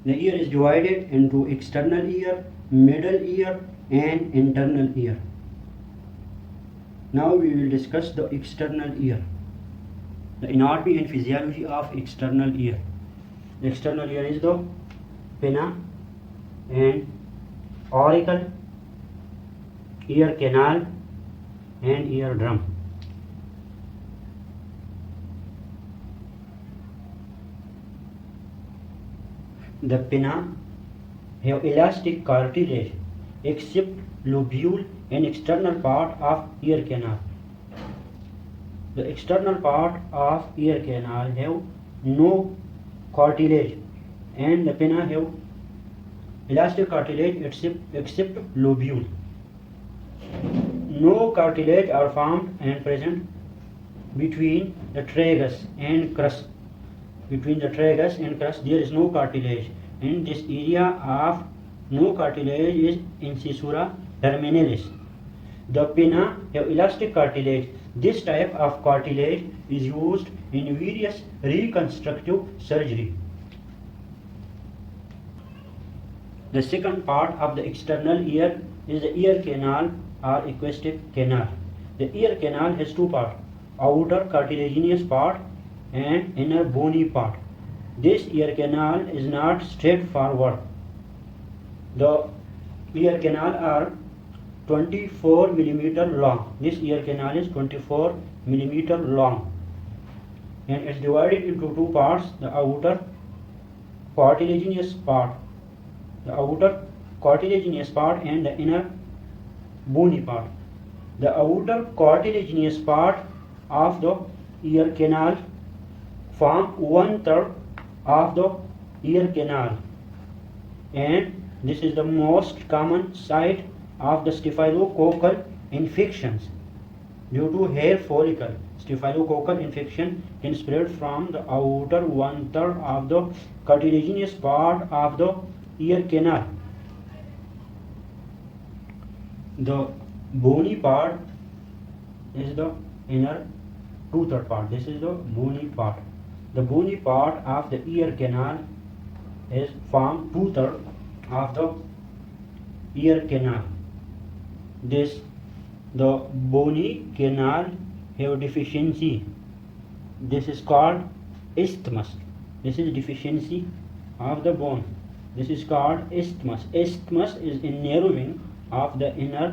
The ear is divided into external ear, middle ear, and internal ear. Now we will discuss the external ear. The anatomy and physiology of external ear. The external ear is the pinna and auricle, ear canal, and eardrum. The pinna have elastic cartilage except lobule and external part of ear canal. The external part of ear canal have no cartilage and the pinna have elastic cartilage except lobule. No cartilage are found and present between the tragus and crus. Between the tragus and crus there is no cartilage. In this area of no cartilage is incisura terminalis. The pinna have elastic cartilage. This type of cartilage is used in various reconstructive surgery. The second part of the external ear is the ear canal or acoustic canal. The ear canal has two parts, outer cartilaginous part and inner bony part. This ear canal is not straightforward. The ear canal are 24 mm long. This ear canal is 24 mm long and it's divided into two parts, the outer cartilaginous part. The outer cartilaginous part and the inner bony part. The outer cartilaginous part of the ear canal form 1/3 of the ear canal, and this is the most common site of the staphylococcal infections. Due to hair follicle, staphylococcal infection can spread from the outer 1/3 of the cartilaginous part of the ear canal. The bony part is the inner 2/3 part. This is the bony part. The bony part of the ear canal is form 2/3 of the ear canal. The bony canal have deficiency. This is called isthmus. This is deficiency of the bone. This is called isthmus. Isthmus is a narrowing of the inner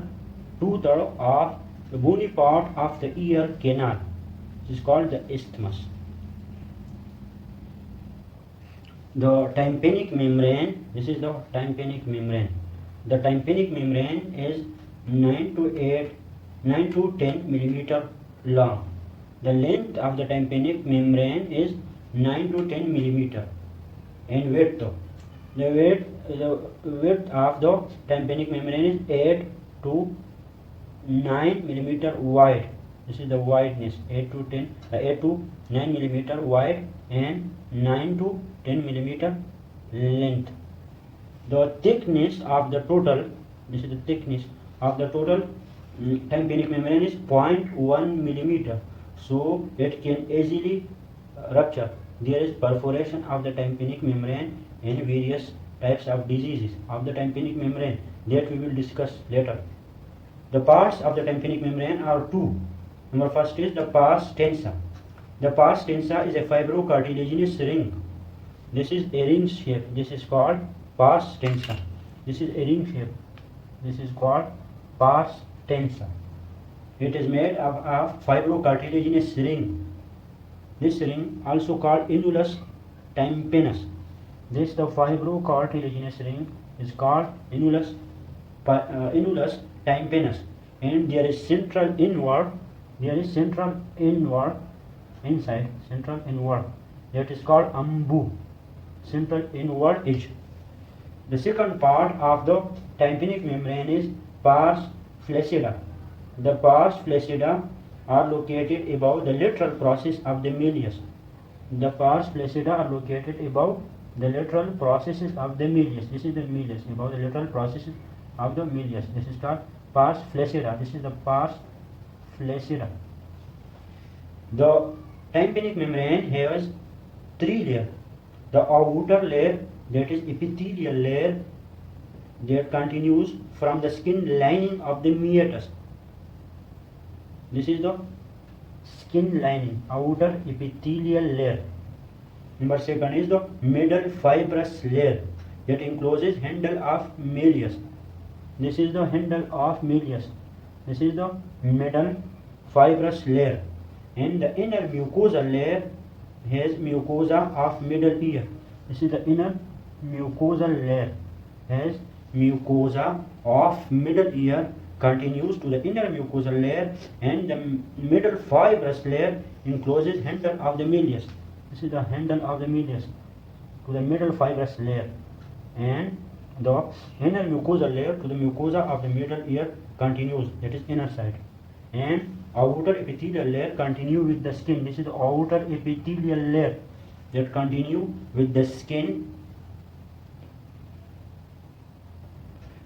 2/3 of the bony part of the ear canal. This is called the isthmus. The tympanic membrane. This is the tympanic membrane. The tympanic membrane is 9 to 10 millimeter long. The length of the tympanic membrane is 9 to 10 millimeter and width. The width of the tympanic membrane is 8 to 9 millimeter wide. This is the wideness, 8 to 9 millimeter wide and 9 to 10 millimeter length. The thickness of the total, this is the thickness of the total tympanic membrane is 0.1 millimeter, so it can easily rupture. There is perforation of the tympanic membrane and various types of diseases of the tympanic membrane that we will discuss later. The parts of the tympanic membrane are two. Number first is the pars tensa. The pars tensa is a fibrocartilaginous ring. This is a ring shape. This is called pars tensa. This is a ring shape. This is called pars tensa. It is made of a fibrocartilaginous ring. This ring also called annulus tympanus. This the fibrocartilaginous ring is called annulus tympanus, and there is central inward inside central inward, that is called umbu, central inward edge. The second part of the tympanic membrane is pars flaccida. The pars flaccida are located above the lateral process of the malleus. The pars flaccida are located above the lateral processes of the malleus. This is the malleus, above the lateral processes of the malleus. This is called pars flaccida. This is the pars flaccida. The tympanic membrane has three layers. The outer layer that is epithelial layer that continues from the skin lining of the meatus. This is the skin lining, outer epithelial layer. Number second is the middle fibrous layer that encloses handle of malleus. This is the handle of malleus. This is the middle fibrous layer. And the inner mucosal layer has mucosa of middle ear. This is the inner mucosal layer, has mucosa of middle ear, continues to the inner mucosal layer, and the middle fibrous layer encloses handle of the malleus. This is the handle of the malleus to the middle fibrous layer, and the inner mucosal layer to the mucosa of the middle ear continues, that is inner side, and outer epithelial layer continue with the skin. This is the outer epithelial layer that continue with the skin.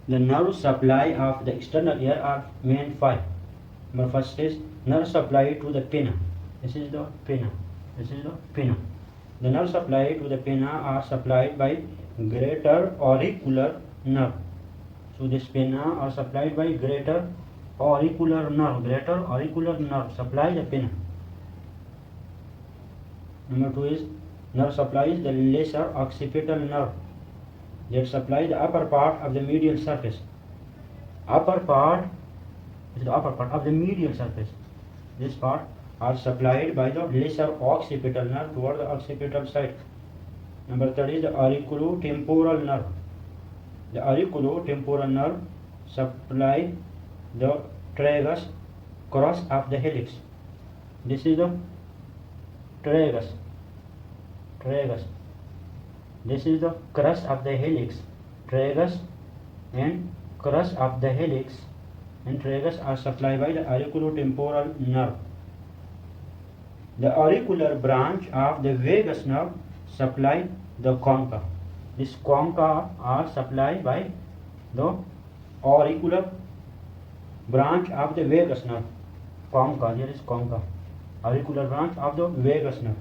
The nerve supply of the external ear are main five. Number first is nerve supply to the pinna. This is the pinna. This is the pinna. The nerve supply to the pinna are supplied by greater auricular nerve. So this pinna are supplied by greater auricular nerve. Greater auricular nerve supply the pinna. Number two is nerve supplies the lesser occipital nerve that supply the upper part of the medial surface. Upper part is the upper part of the medial surface. This part are supplied by the lesser occipital nerve toward the occipital side. Number third is the auriculotemporal nerve. The auriculotemporal nerve supply the tragus cross of the helix. This is the tragus. This is the crest of the helix. Tragus and crest of the helix and tragus are supplied by the auriculotemporal nerve. The auricular branch of the vagus nerve supply the concha. This concha are supplied by the auricular branch of the vagus nerve. Concha, here is concha. Auricular branch of the vagus nerve.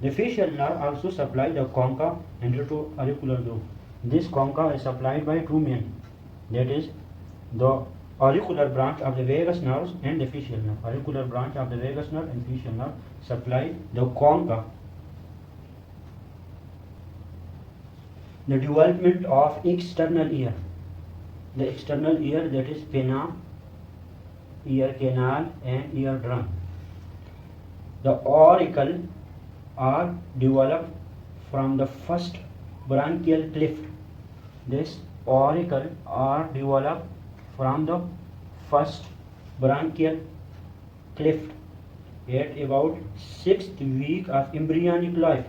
The facial nerve also supply the concha and to auricular groove. This concha is supplied by two men, that is the auricular branch of the vagus nerves and the facial nerve. Auricular branch of the vagus nerve and facial nerve supply the concha. The development of external ear. The external ear, that is pinna, ear canal and eardrum. The auricle are developed from the first branchial cleft. This auricle are developed from the first branchial cleft at about 6th week of embryonic life.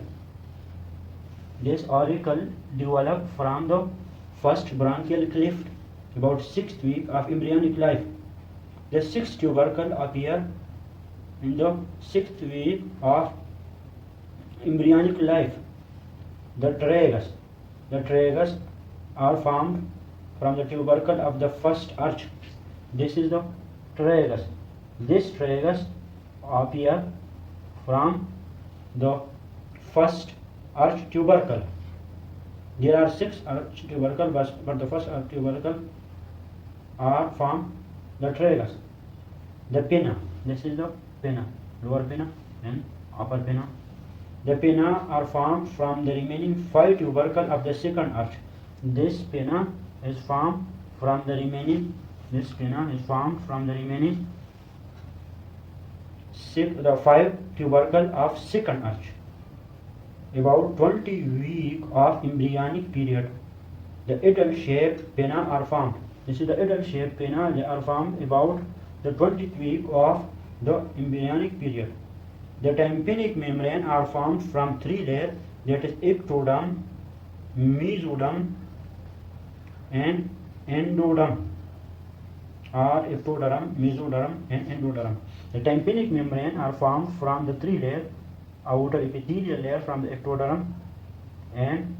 This auricle developed from the first branchial cleft about 6th week of embryonic life. The sixth tubercle appear in the 6th week of embryonic life. The tragus are formed from the tubercle of the first arch. This is the tragus. This tragus appear from the first arch tubercle. There are 6 arch tubercle, but the first arch tubercle are from the tragus. The pinna. This is the pinna, lower pinna and upper pinna. The pinna are formed from the remaining 5 tubercle of the second arch. This pinna is formed from the remaining. This pinna is formed from the remaining the 5 tubercle of second arch. About 20 week of embryonic period, the adult-shaped pinna are formed. This is the adult-shaped pinna. They are formed about the 20th week of the embryonic period. The tympanic membrane are formed from 3 layers, that is ectoderm, mesoderm and endoderm, or ectoderm, mesoderm and endoderm. The tympanic membrane are formed from the 3 layers: outer epithelial layer from the ectoderm, and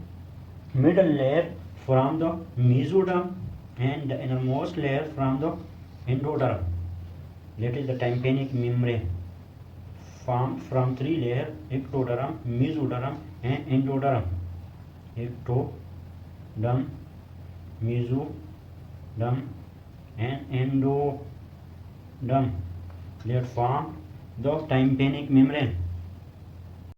middle layer from the mesoderm, and the innermost layer from the endoderm. That is the tympanic membrane, formed from 3 layers: ectoderm, mesoderm and endoderm. ectoderm, mesoderm, and endoderm that form the tympanic membrane.